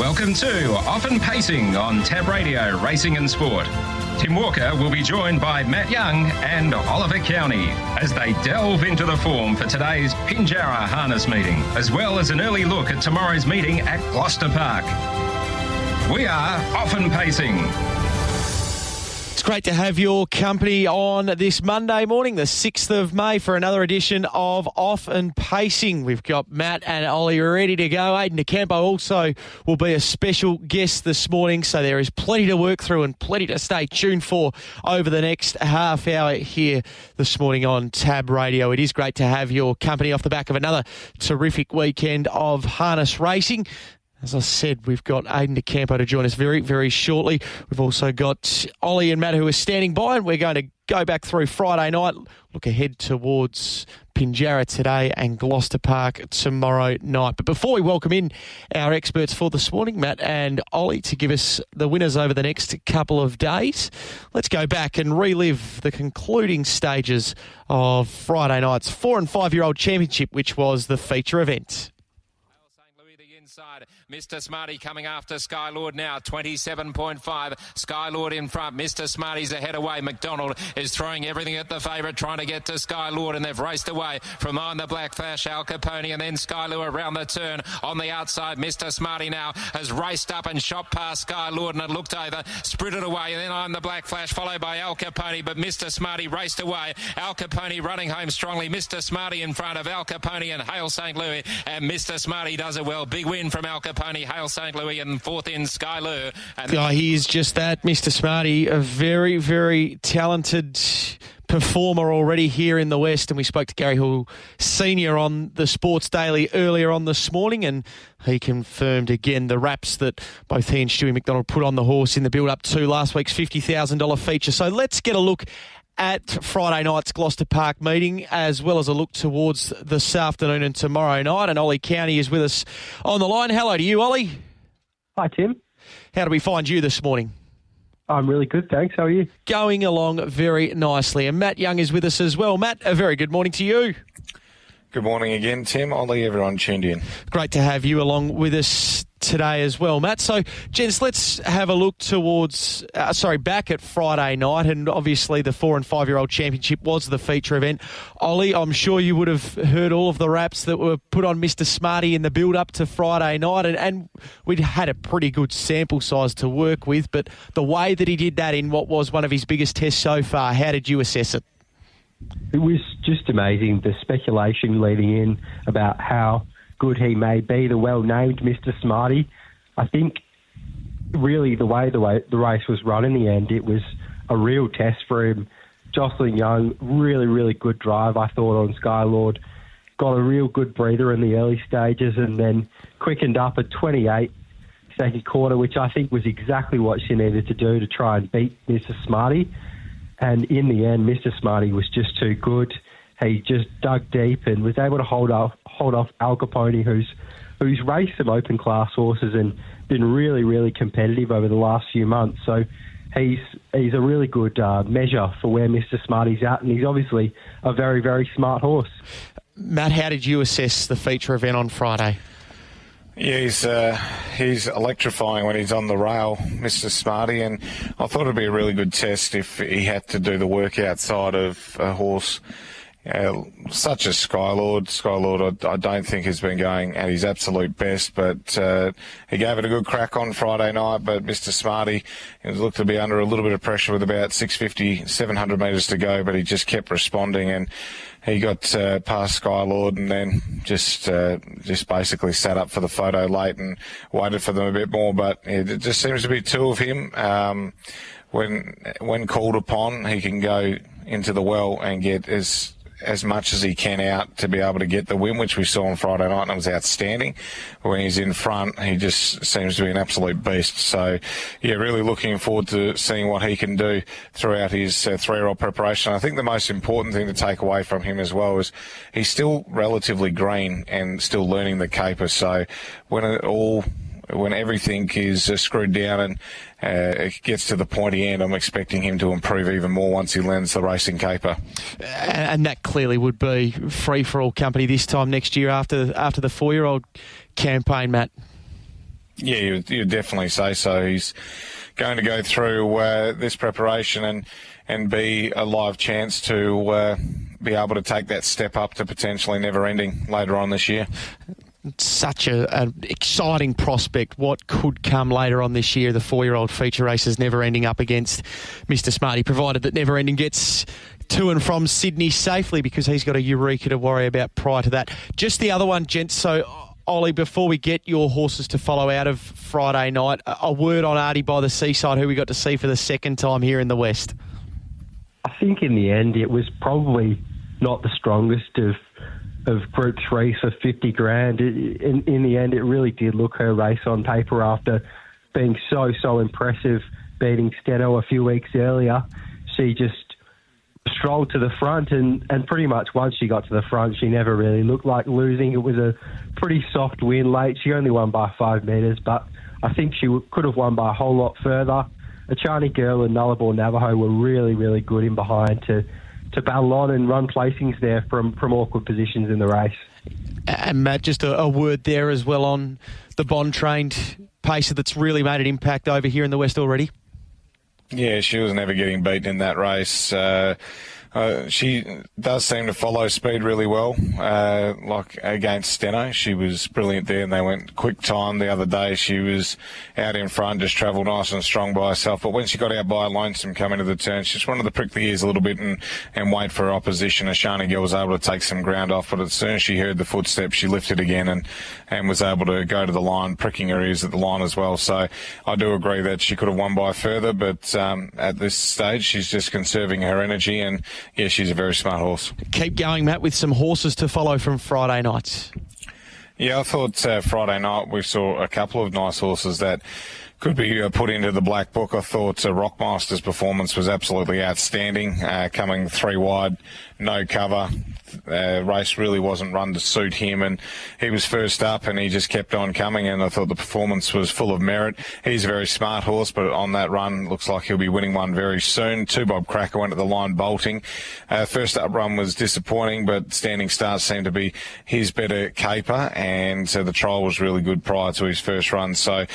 Welcome to Often Pacing on Tab Radio Racing and Sport. Tim Walker will be joined by Matt Young and Oliver Cownie as they delve into the form for today's Pinjarra harness meeting, as well as an early look at tomorrow's meeting at Gloucester Park. We are Often Pacing. It's great to have your company on this Monday morning, the 6th of May, for another edition of Off and Pacing. We've got Matt and Ollie ready to go. Aiden Campo also will be a special guest this morning, so there is plenty to work through and plenty to stay tuned for over the next half hour here this morning on Tab Radio. It is great to have your company off the back of another terrific weekend of harness racing. As I said, we've got Aiden Campo to join us very, very shortly. We've also got Ollie and Matt who are standing by, and we're going to go back through Friday night, look ahead towards Pinjarra today and Gloucester Park tomorrow night. But before we welcome in our experts for this morning, Matt and Ollie, to give us the winners over the next couple of days, let's go back and relive the concluding stages of Friday night's 4 and 5 year old championship, which was the feature event. Mr. Smarty coming after Skylord now, 27.5. Skylord in front. Mr. Smarty's ahead away. McDonald is throwing everything at the favourite, trying to get to Skylord, and they've raced away from on the Black Flash, Al Capone, and then Skylord around the turn on the outside. Mr. Smarty now has raced up and shot past Skylord, and it looked over, sprinted away, and then on the Black Flash, followed by Al Capone, but Mr. Smarty raced away. Al Capone running home strongly. Mr. Smarty in front of Al Capone and Hale St. Louis, and Mr. Smarty does it well. Big win from Al Capone. Hale St. Louis, and fourth in Skylure. He is just that, Mr. Smarty, a very, very talented performer already here in the West. And we spoke to Gary Hall Senior on the Sports Daily earlier on this morning, and he confirmed again the raps that both he and Stewie McDonald put on the horse in the build-up to last week's $50,000 feature. So let's get a look at Friday night's Gloucester Park meeting, as well as a look towards this afternoon and tomorrow night. And Ollie Cownie is with us on the line. Hello to you, Ollie. Hi, Tim. How do we find you this morning? I'm really good, thanks. How are you? Going along very nicely. And Matt Young is with us as well. Matt, a very good morning to you. Good morning again, Tim. Ollie, everyone tuned in. Great to have you along with us today as well, Matt. So, gents, let's have a look towards, back at Friday night, and obviously the 4 and 5 year old championship was the feature event. Ollie, I'm sure you would have heard all of the raps that were put on Mr. Smarty in the build up to Friday night, and we'd had a pretty good sample size to work with, but the way that he did that in what was one of his biggest tests so far, how did you assess it? It was just amazing, the speculation leading in about how good he may be, the well-named Mr. Smarty. I think really the way the race was run in the end, it was a real test for him. Jocelyn Young, really, really good drive, I thought, on Skylord. Got a real good breather in the early stages and then quickened up at 28 second quarter, which I think was exactly what she needed to do to try and beat Mr. Smarty. And in the end, Mr. Smarty was just too good. He just dug deep and was able to hold off Al Capone, who's raced some open class horses and been really, really competitive over the last few months. So he's a really good measure for where Mr. Smarty's at, and he's obviously a very, very smart horse. Matt, how did you assess the feature event on Friday? Yeah, he's electrifying when he's on the rail, Mr. Smarty, and I thought it'd be a really good test if he had to do the work outside of a horse such as Skylord. Skylord, I don't think has been going at his absolute best, but he gave it a good crack on Friday night. But Mr. Smarty, he looked to be under a little bit of pressure with about 650, 700 metres to go, but he just kept responding, and he got past Skylord and then just basically sat up for the photo late and waited for them a bit more. But it just seems to be two of him. When called upon, he can go into the well and get as much as he can out to be able to get the win, which we saw on Friday night, and it was outstanding. When he's in front, he just seems to be an absolute beast. So, yeah, really looking forward to seeing what he can do throughout his 3-year-old preparation. I think the most important thing to take away from him as well is he's still relatively green and still learning the caper. So when everything is screwed down and it gets to the pointy end, I'm expecting him to improve even more once he learns the racing caper. And that clearly would be free-for-all company this time next year after the 4-year-old campaign, Matt. Yeah, you'd definitely say so. He's going to go through this preparation and be a live chance to be able to take that step up to potentially never ending later on this year. Such an exciting prospect. What could come later on this year? The 4-year-old feature races never ending up against Mr. Smarty, provided that never ending gets to and from Sydney safely, because he's got a Eureka to worry about prior to that. Just the other one, gents. So, Ollie, before we get your horses to follow out of Friday night, a word on Artie by the Seaside, who we got to see for the second time here in the West. I think in the end it was probably not the strongest of Group 3 for 50 grand. In the end, it really did look her race on paper after being so impressive, beating Steno a few weeks earlier. She just strolled to the front, and pretty much once she got to the front, she never really looked like losing. It was a pretty soft win late. She only won by 5 metres, but I think she could have won by a whole lot further. Achani Girl and Nullarbor Navajo were really good in behind to battle on and run placings there from awkward positions in the race. And Matt, just a word there as well on the Bond-trained pacer that's really made an impact over here in the West already. Yeah, she was never getting beaten in that race. She does seem to follow speed really well, like against Steno. She was brilliant there, and they went quick time the other day. She was out in front, just travelled nice and strong by herself. But when she got out by Lonesome coming to the turn, she just wanted to prick the ears a little bit and wait for her opposition. Ashani Gill was able to take some ground off, but as soon as she heard the footsteps, she lifted again and was able to go to the line, pricking her ears at the line as well. So I do agree that she could have won by further, but at this stage, she's just conserving her energy, and yeah, she's a very smart horse. Keep going, Matt, with some horses to follow from Friday nights. Yeah, I thought Friday night we saw a couple of nice horses that could be put into the black book. I thought Rockmaster's performance was absolutely outstanding, coming 3 wide, no cover. Race really wasn't run to suit him, and he was first up and he just kept on coming, and I thought the performance was full of merit. He's a very smart horse, but on that run looks like he'll be winning one very soon. 2 Bob Cracker went at the line bolting. First up run was disappointing, but Standing Start seemed to be his better caper, and the trial was really good prior to his first run. So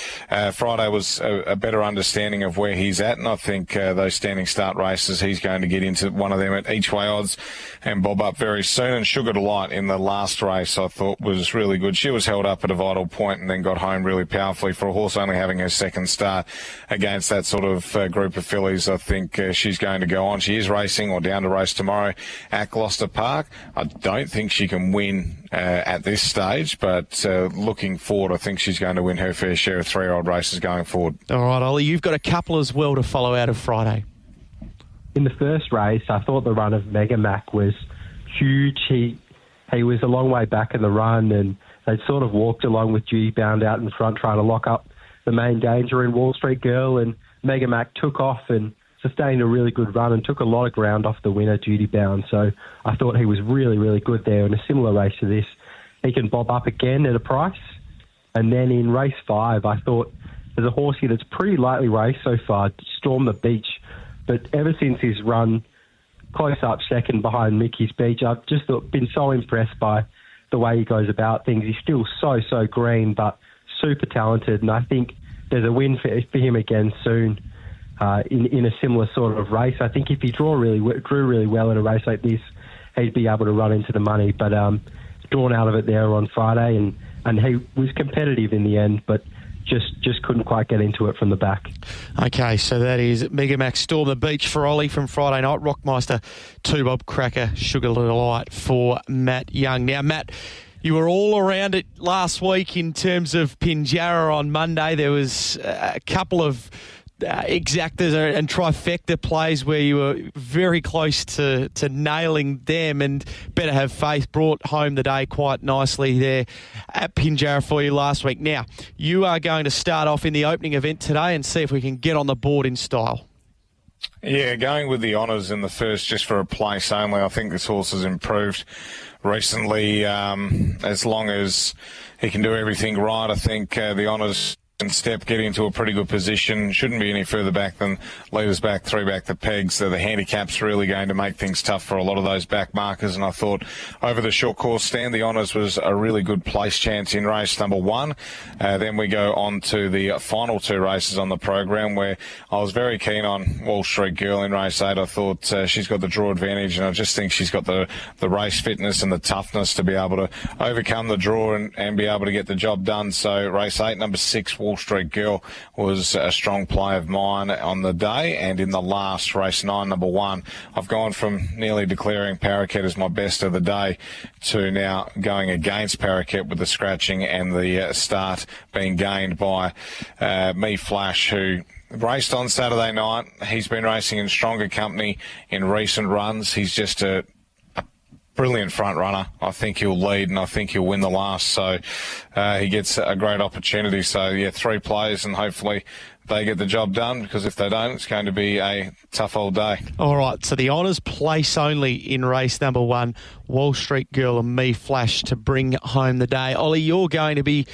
Friday was a better understanding of where he's at, and I think those Standing Start races, he's going to get into one of them at each way odds and bob up very soon. And Sugar Delight in the last race I thought was really good. She was held up at a vital point and then got home really powerfully. For a horse only having her second start against that sort of group of fillies, I think she's going to go on. She is racing, or down to race tomorrow at Gloucester Park. I don't think she can win at this stage, but looking forward, I think she's going to win her fair share of 3-year-old races going forward. All right, Ollie, you've got a couple as well to follow out of Friday. In the first race, I thought the run of Mega Mac was huge. He was a long way back in the run, and they sort of walked along with Duty Bound out in front, trying to lock up the main danger in Wall Street Girl, and Mega Mac took off and sustained a really good run and took a lot of ground off the winner, Duty Bound. So I thought he was really good there. In a similar race to this, he can bob up again at a price. And then in race 5, I thought there's a horse here that's pretty lightly raced so far, Storm the Beach. But ever since his run close up second behind Mickey's Beach, I've just been so impressed by the way he goes about things. He's still so green, but super talented, and I think there's a win for him again soon in a similar sort of race. I think if he drew really well in a race like this, he'd be able to run into the money, but drawn out of it there on Friday, and he was competitive in the end, but just couldn't quite get into it from the back. Okay, so that is Mega Max Storm the Beach for Ollie from Friday night. Rockmeister, 2 Bob Cracker, Sugar Delight for Matt Young. Now, Matt, you were all around it last week in terms of Pinjarra on Monday. There was a couple of exactas and trifecta plays where you were very close to nailing them, and Better Have Faith brought home the day quite nicely there at Pinjarra for you last week. Now, you are going to start off in the opening event today and see if we can get on the board in style. Yeah, going with the honours in the first just for a place only. I think this horse has improved recently. As long as he can do everything right, I think the honours step, get into a pretty good position. Shouldn't be any further back than leaders back, 3 back the pegs. So the handicap's really going to make things tough for a lot of those back markers. And I thought over the short course stand, the Honours was a really good place chance in race number 1. Then we go on to the final 2 races on the program, where I was very keen on Wall Street Girl in race 8. I thought she's got the draw advantage, and I just think she's got the race fitness and the toughness to be able to overcome the draw and be able to get the job done. So race 8, number 6, Wall Street Girl, was a strong play of mine on the day. And in the last race 9, number 1, I've gone from nearly declaring Parakeet as my best of the day to now going against Parakeet with the scratching and the start being gained by Me Flash, who raced on Saturday night. He's been racing in stronger company in recent runs. He's just a brilliant front runner. I think he'll lead, and I think he'll win the last. So he gets a great opportunity. So, yeah, 3 plays, and hopefully they get the job done, because if they don't, it's going to be a tough old day. All right, so the Honours place only in race number 1, Wall Street Girl and Me Flash to bring home the day. Ollie, you're going to be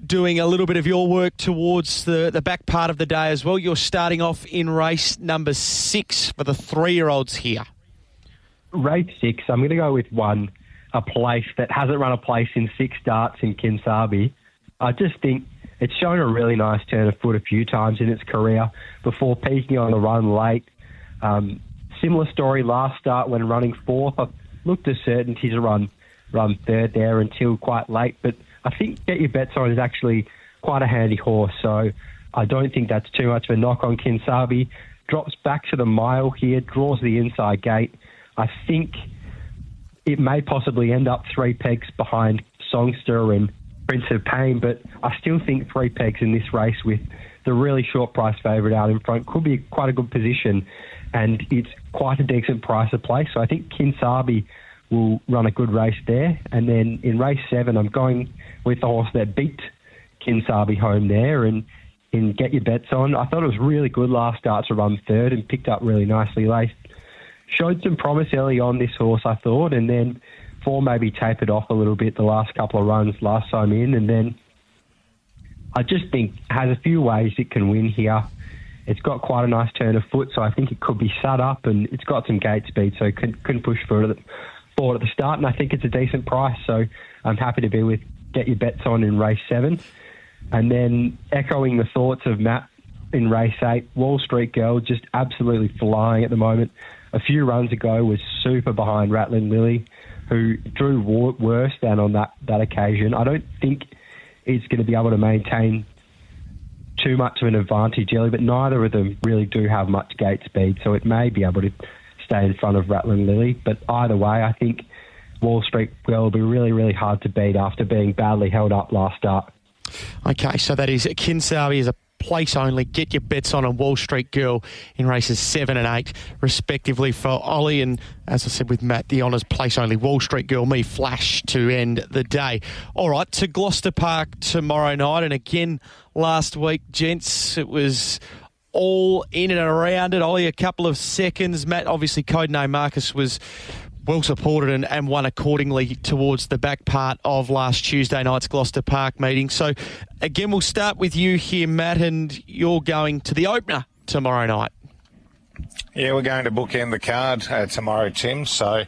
doing a little bit of your work towards the back part of the day as well. You're starting off in race number 6 for the 3-year-olds here. Race 6, I'm going to go with 1, a place that hasn't run a place in 6 starts in Kinsabi. I just think it's shown a really nice turn of foot a few times in its career before peaking on the run late. Similar story last start when running 4th. I looked a certainty to run 3rd there until quite late, but I think Get Your Bets On is actually quite a handy horse, so I don't think that's too much of a knock on Kinsabi. Drops back to the mile here, draws the inside gate. I think it may possibly end up 3 pegs behind Songster and Prince of Pain, but I still think 3 pegs in this race with the really short price favourite out in front could be quite a good position, and it's quite a decent price of play. So I think Kinsabi will run a good race there. And then in race 7, I'm going with the horse that beat Kinsabi home there, and in Get Your Bets On, I thought it was really good last start to run 3rd and picked up really nicely late. Showed some promise early on, this horse, I thought, and then form maybe tapered off a little bit the last couple of runs last time in, and then I just think has a few ways it can win here. It's got quite a nice turn of foot, so I think it could be set up, and it's got some gate speed, so it can push forward at the start, and I think it's a decent price, so I'm happy to be with Get Your Bets On in race 7. And then echoing the thoughts of Matt in race 8, Wall Street Girl just absolutely flying at the moment. A few runs ago was super behind Rattling Lily, who drew worse than on that occasion. I don't think it's going to be able to maintain too much of an advantage early, but neither of them really do have much gate speed, so it may be able to stay in front of Rattling Lily. But either way, I think Wall Street Girl will be really, really hard to beat after being badly held up last start. Okay, so that is Kinsabi is a place only. Get Your Bets On Wall Street Girl in races 7 and 8 respectively for Ollie, and as I said with Matt, the Honours place only, Wall Street Girl, Me Flash to end the day. All right, to Gloucester Park tomorrow night, and again last week, gents, it was all in and around it. Ollie, a couple of seconds. Matt, obviously codename Marcus, was well supported and won accordingly towards the back part of last Tuesday night's Gloucester Park meeting. So, again, we'll start with you here, Matt, and you're going to the opener tomorrow night. Yeah, we're going to bookend the card tomorrow, Tim. So,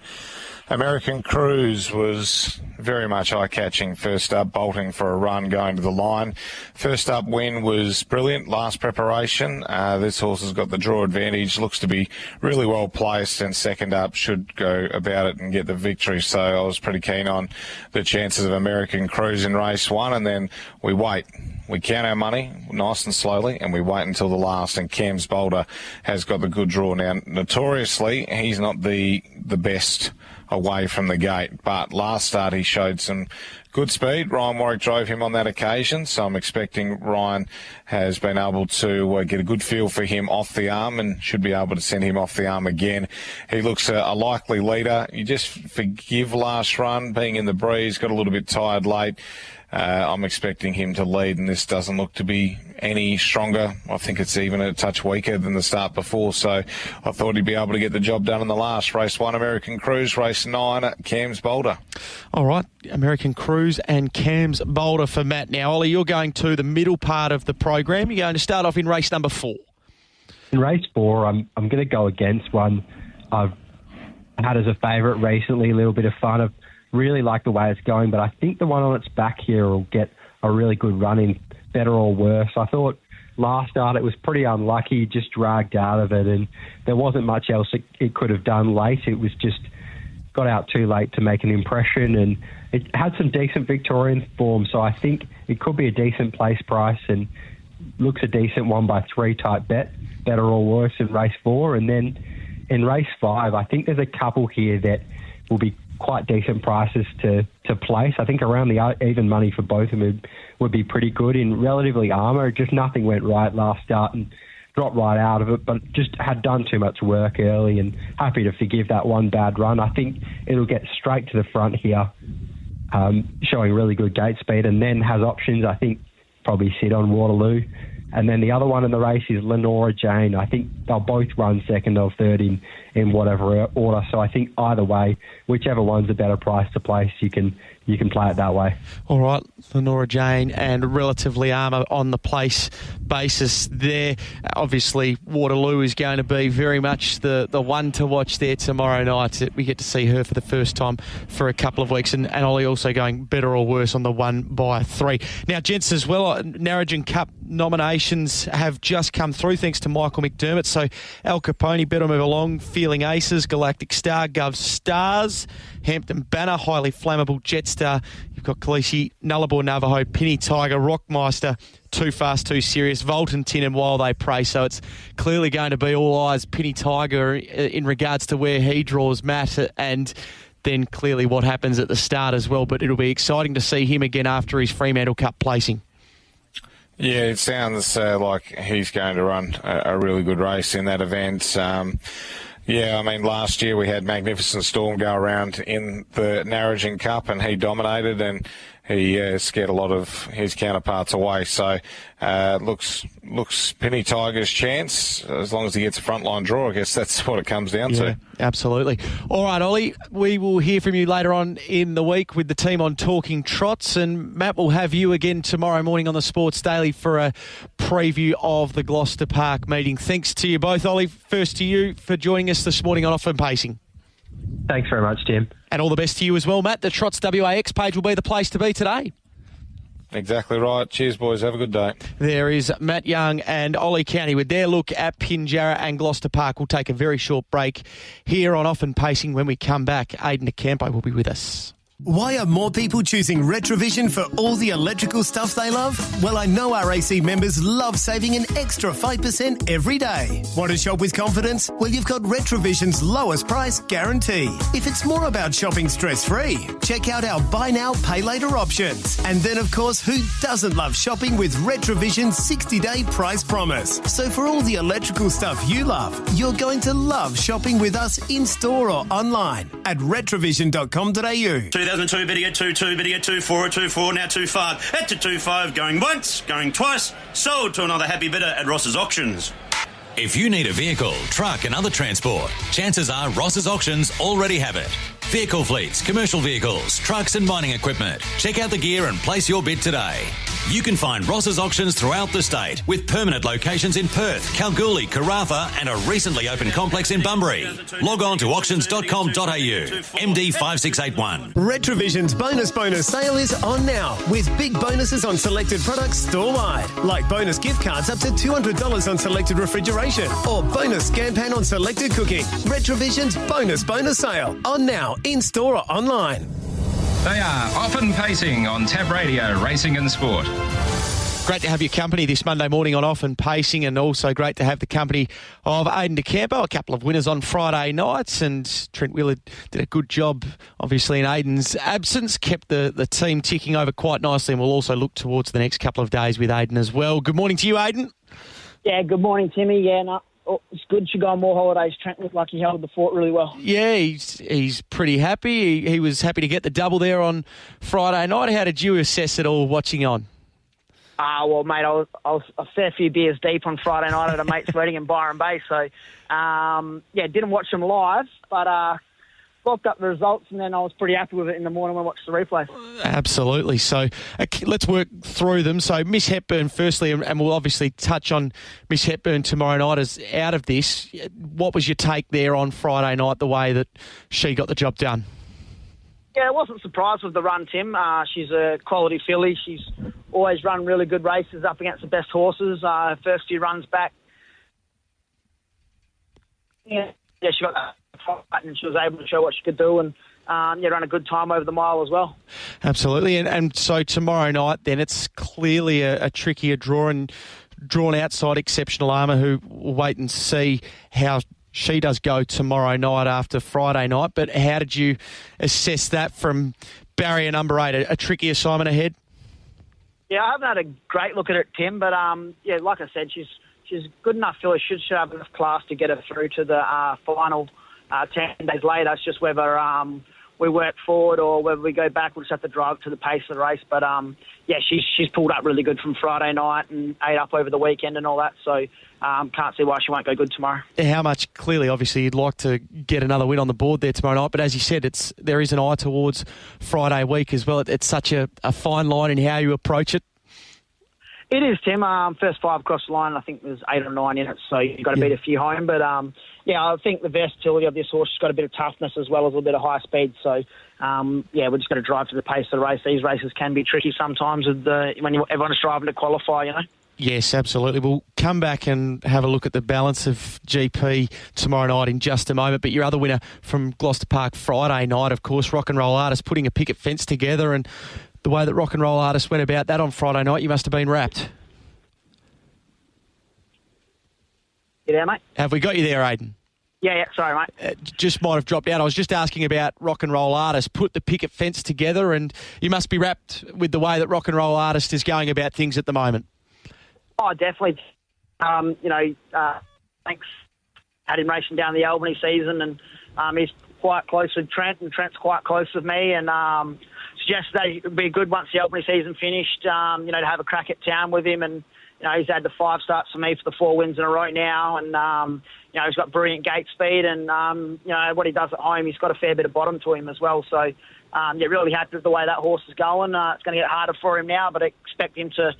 American Cruise was very much eye-catching. First up, bolting for a run, going to the line. First up win was brilliant. Last preparation, this horse has got the draw advantage, looks to be really well placed, and second up should go about it and get the victory. So I was pretty keen on the chances of American Cruise in race 1, and then we wait. We count our money nice and slowly, and we wait until the last, and Cam's Boulder has got the good draw. Now, notoriously, he's not the best away from the gate, but last start he showed some good speed. Ryan Warwick drove him on that occasion, so I'm expecting Ryan has been able to get a good feel for him off the arm and should be able to send him off the arm again. He looks a likely leader. You just forgive last run, being in the breeze, got a little bit tired late. I'm expecting him to lead, and this doesn't look to be any stronger. I think it's even a touch weaker than the start before, so I thought he'd be able to get the job done in the last. Race 1, American Cruise. Race 9, Cam's Boulder. All right, American Cruise and Cam's Boulder for Matt. Now, Ollie, you're going to the middle part of the program. You're going to start off in race number 4. In race 4, I'm going to go against one I've had as a favourite recently, a little bit of fun. I've really like the way it's going, but I think the one on its back here will get a really good run in, better or worse. I thought last start it was pretty unlucky, just dragged out of it, and there wasn't much else it could have done late. It was just got out too late to make an impression, and it had some decent Victorian form, so I think it could be a decent place price and looks a decent 1x3 type bet, better or worse in race 4. And then in race 5, I think there's a couple here that will be quite decent prices to place. I think around the even money for both of them would be pretty good. In Relatively Armour, just nothing went right last start and dropped right out of it, but just had done too much work early, and happy to forgive that one bad run. I think it'll get straight to the front here, showing really good gate speed, and then has options, I think, probably sit on Waterloo. And then the other one in the race is Lenora Jane. I think they'll both run second or third in whatever order. So I think either way, whichever one's a better price to place, you can play it that way. All right, Lenora Jane and Relatively Armour on the place basis there. Obviously, Waterloo is going to be very much the one to watch there tomorrow night. We get to see her for the first time for a couple of weeks. And Ollie also going better or worse on the 1x3. Now, gents, as well, Narrogin Cup nominations have just come through thanks to Michael McDermott. So Al Capone, Better Move Along, Feeling Aces, Galactic Star, Gov Stars, Hampton Banner, Highly Flammable, Jetstar. You've got Khaleesi, Nullarbor Navajo, Penny Tiger, Rockmeister, Too Fast, Too Serious, Volton Tin and While They Pray. So it's clearly going to be all eyes Penny Tiger in regards to where he draws Matt, and then clearly what happens at the start as well. But it'll be exciting to see him again after his Fremantle Cup placing. Yeah, it sounds like he's going to run a really good race in that event. Yeah, I mean, last year we had Magnificent Storm go around in the Narrogin Cup, and he dominated, and he scared a lot of his counterparts away. So looks Penny Tiger's chance, as long as he gets a frontline draw. I guess that's what it comes down to. Absolutely. All right, Ollie, we will hear from you later on in the week with the team on Talking Trots, and Matt will have you again tomorrow morning on the Sports Daily for a preview of the Gloucester Park meeting. Thanks to you both. Ollie, first to you for joining us this morning on Off and Pacing. Thanks very much, Tim. And all the best to you as well, Matt. The Trots WA X page will be the place to be today. Exactly right. Cheers, boys. Have a good day. There is Matt Young and Ollie Cownie with their look at Pinjarra and Gloucester Park. We'll take a very short break here on Off and Pacing. When we come back, Aiden Campo will be with us. Why are more people choosing Retrovision for all the electrical stuff they love? Well, I know our AC members love saving an extra 5% every day. Want to shop with confidence? Well, you've got Retrovision's lowest price guarantee. If it's more about shopping stress-free, check out our buy now, pay later options. And then, of course, who doesn't love shopping with Retrovision's 60-day price promise? So for all the electrical stuff you love, you're going to love shopping with us in-store or online at retrovision.com.au. 2002, better get 22, better get 24, 24, now 25. At to 25, going once, going twice. Sold to another happy bidder at Ross's Auctions. If you need a vehicle, truck and other transport, chances are Ross's Auctions already have it. Vehicle fleets, commercial vehicles, trucks and mining equipment. Check out the gear and place your bid today. You can find Ross's Auctions throughout the state with permanent locations in Perth, Kalgoorlie, Karratha and a recently opened complex in Bunbury. Log on to auctions.com.au. MD 5681. Retrovision's bonus sale is on now with big bonuses on selected products store-wide, like bonus gift cards up to $200 on selected refrigeration or bonus scan pan on selected cooking. Retrovision's bonus sale on now in-store or online. They are Off and Pacing on Tab Radio, Racing and Sport. Great to have your company this Monday morning on Off and Pacing, and also great to have the company of Aiden Campo, a couple of winners on Friday nights, and Trent Wheeler did a good job, obviously, in Aiden's absence, kept the team ticking over quite nicely, and we'll also look towards the next couple of days with Aiden as well. Good morning to you, Aiden. Yeah, good morning, Timmy. Yeah, no, it's good to go on more holidays. Trent looked like he held the fort really well. Yeah, he's pretty happy. He was happy to get the double there on Friday night. How did you assess it all watching on? Well, mate, I was a fair few beers deep on Friday night at a mate's wedding in Byron Bay. So, didn't watch them live, but looked up the results, and then I was pretty happy with it in the morning when I watched the replay. Absolutely. So let's work through them. So Miss Hepburn firstly, and we'll obviously touch on Miss Hepburn tomorrow night as out of this. What was your take there on Friday night, the way that she got the job done? Yeah, I wasn't surprised with the run, Tim. She's a quality filly. She's always run really good races up against the best horses. Her first few runs back. Yeah, she got that fight and she was able to show what she could do and run a good time over the mile as well. Absolutely. And so tomorrow night then it's clearly a trickier draw and drawn outside Exceptional Armour, who will wait and see how she does go tomorrow night after Friday night. But how did you assess that from barrier number 8, a tricky assignment ahead? Yeah, I haven't had a great look at it, Tim, but like I said, she's good enough filly. She should have enough class to get her through to the final 10 days later. It's just whether we work forward or whether we go back. We'll just have to drive to the pace of the race. But, she's pulled up really good from Friday night and ate up over the weekend and all that. So can't see why she won't go good tomorrow. How much, clearly, obviously, you'd like to get another win on the board there tomorrow night. But as you said, there is an eye towards Friday week as well. It's such a fine line in how you approach it. It is, Tim. First 5 across the line, I think there's 8 or 9 in it, so you've got to beat a few home. But, I think the versatility of this horse has got a bit of toughness as well as a little bit of high speed. So, we're just got to drive to the pace of the race. These races can be tricky sometimes when everyone's driving to qualify, Yes, absolutely. We'll come back and have a look at the balance of GP tomorrow night in just a moment. But your other winner from Gloucester Park Friday night, of course, Rock and Roll Artist, putting a picket fence together, and the way that Rock and Roll Artist went about that on Friday night, you must have been wrapped. You there, mate? Have we got you there, Aiden? Yeah, sorry, mate. Just might have dropped out. I was just asking about Rock and Roll Artist. Put the picket fence together, and you must be wrapped with the way that Rock and Roll Artist is going about things at the moment. Oh, definitely. Thanks. Had him racing down the Albany season, and he's quite close with Trent, and Trent's quite close with me, and suggested that it would be good once the Albany season finished, to have a crack at town with him. And, he's had the 5 starts for me for the 4 wins in a row now, and, he's got brilliant gate speed, and, what he does at home, he's got a fair bit of bottom to him as well. So, really happy with the way that horse is going. It's going to get harder for him now, but I expect him to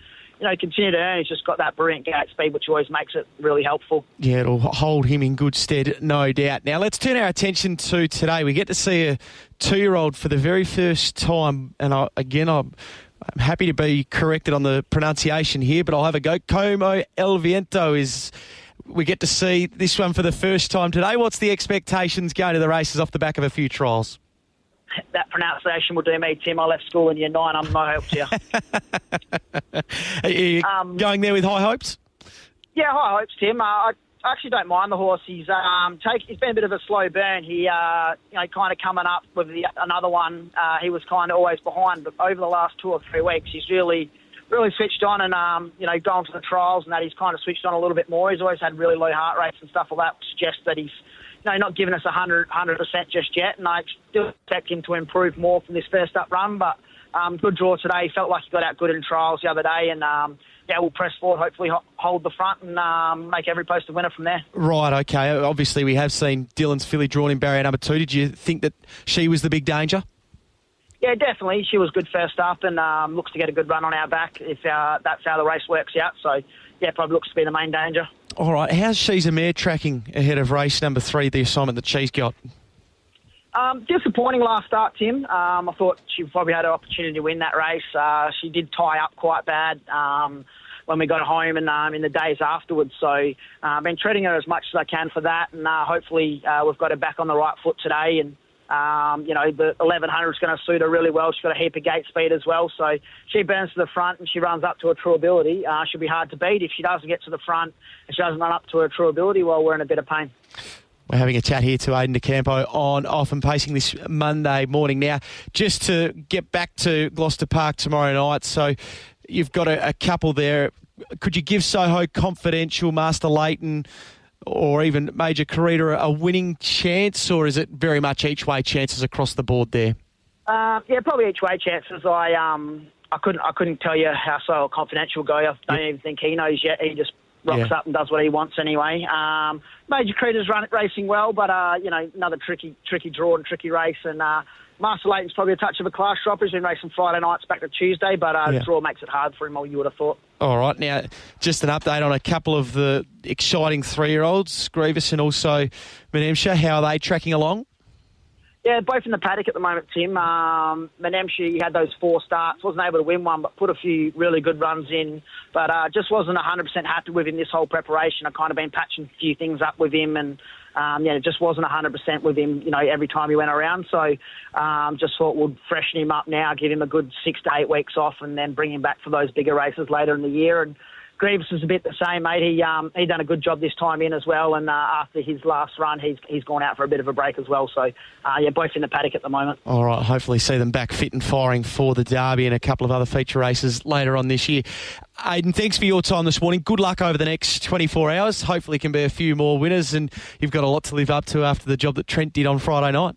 continue to earn. He's just got that brilliant gate speed, which always makes it really helpful. Yeah, it'll hold him in good stead, no doubt. Now, let's turn our attention to today. We get to see a 2-year-old for the very first time, and I'm happy to be corrected on the pronunciation here, but I'll have a go. Como El Viento we get to see this one for the first time today. What's the expectations going to the races off the back of a few trials? That pronunciation will do me, Tim. I left school in year 9. I'm no help to you. Are you going there with high hopes? Yeah, high hopes, Tim. I actually don't mind the horse. He's been a bit of a slow burn. He kind of coming up with another one. He was kind of always behind, but over the last 2 or 3 weeks, he's really switched on and gone to the trials, and that he's kind of switched on a little bit more. He's always had really low heart rates and stuff like that, which suggests that he's not giving us 100% just yet, and I still expect him to improve more from this first up run. But good draw today. Felt like he got out good in trials the other day, and we'll press forward, hopefully hold the front and make every post a winner from there. Right, okay. Obviously, we have seen Dylan's filly drawn in barrier number 2. Did you think that she was the big danger? Yeah, definitely. She was good first up and looks to get a good run on our back if that's how the race works out. So, yeah, probably looks to be the main danger. All right. How's She's a Mare tracking ahead of race number 3, the assignment that she's got? Disappointing last start, Tim. I thought she probably had an opportunity to win that race. She did tie up quite bad when we got home and in the days afterwards. So I've been treating her as much as I can for that, and hopefully we've got her back on the right foot today. And the 1100 is going to suit her really well. She's got a heap of gate speed as well. So she burns to the front and she runs up to her true ability. She'll be hard to beat. If she doesn't get to the front and she doesn't run up to her true ability, well, we're in a bit of pain. We're having a chat here to Aiden Campo on Off and Pacing this Monday morning. Now, just to get back to Gloucester Park tomorrow night, so you've got a couple there. Could you give Soho Confidential, Master Leighton, or even Major Carita a winning chance, or is it very much each way chances across the board there? Yeah, probably each way chances. I couldn't tell you how So Confidential go. I don't even think he knows yet. He just rocks up and does what he wants anyway. Major Carita's racing well, but another tricky draw and tricky race. And Master Leighton's probably a touch of a class dropper. He's been racing Friday nights back to Tuesday, but the draw makes it hard for him, you would have thought. All right, now just an update on a couple of the exciting 3-year-olds, Grievous and also Menemsha. How are they tracking along? Yeah, both in the paddock at the moment, Tim. Menemsha had those 4 starts, wasn't able to win one, but put a few really good runs in, but just wasn't 100% happy with him this whole preparation. I've kind of been patching a few things up with him, and it just wasn't 100% with him, every time he went around. So just thought we'd freshen him up now, give him a good 6 to 8 weeks off, and then bring him back for those bigger races later in the year. And Grievous is a bit the same, mate. He done a good job this time in as well, and after his last run, he's gone out for a bit of a break as well. So, both in the paddock at the moment. All right, hopefully see them back fit and firing for the Derby and a couple of other feature races later on this year. Aiden, thanks for your time this morning. Good luck over the next 24 hours. Hopefully can be a few more winners, and you've got a lot to live up to after the job that Trent did on Friday night.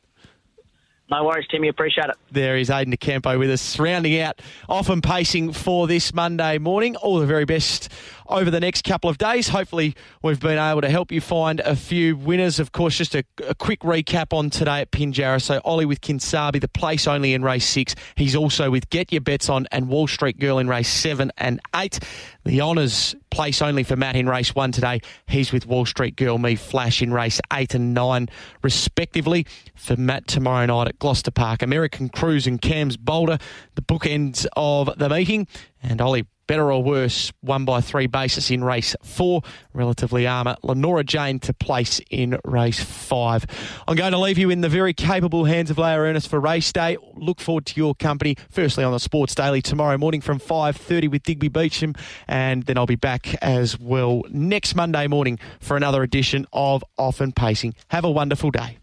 No worries, Timmy. Appreciate it. There is Aiden Campo with us, rounding out off and pacing for this Monday morning. All the very best over the next couple of days. Hopefully we've been able to help you find a few winners. Of course, just a quick recap on today at Pinjarra. So Ollie with Kinsabi, the place only in race 6. He's also with Get Your Bets On and Wall Street Girl in race 7 and 8. The honours place only for Matt in race 1 today. He's with Wall Street Girl, Me Flash in race 8 and 9 respectively. For Matt tomorrow night at Gloucester Park, American Cruise and Cam's Boulder, the bookends of the meeting. And Ollie, better or worse, 1x3 basis in race 4. Relatively Armour, Lenora Jane to place in race 5. I'm going to leave you in the very capable hands of Leah Ernest for race day. Look forward to your company, firstly on the Sports Daily tomorrow morning from 5:30 with Digby Beecham, and then I'll be back as well next Monday morning for another edition of Off and Pacing. Have a wonderful day.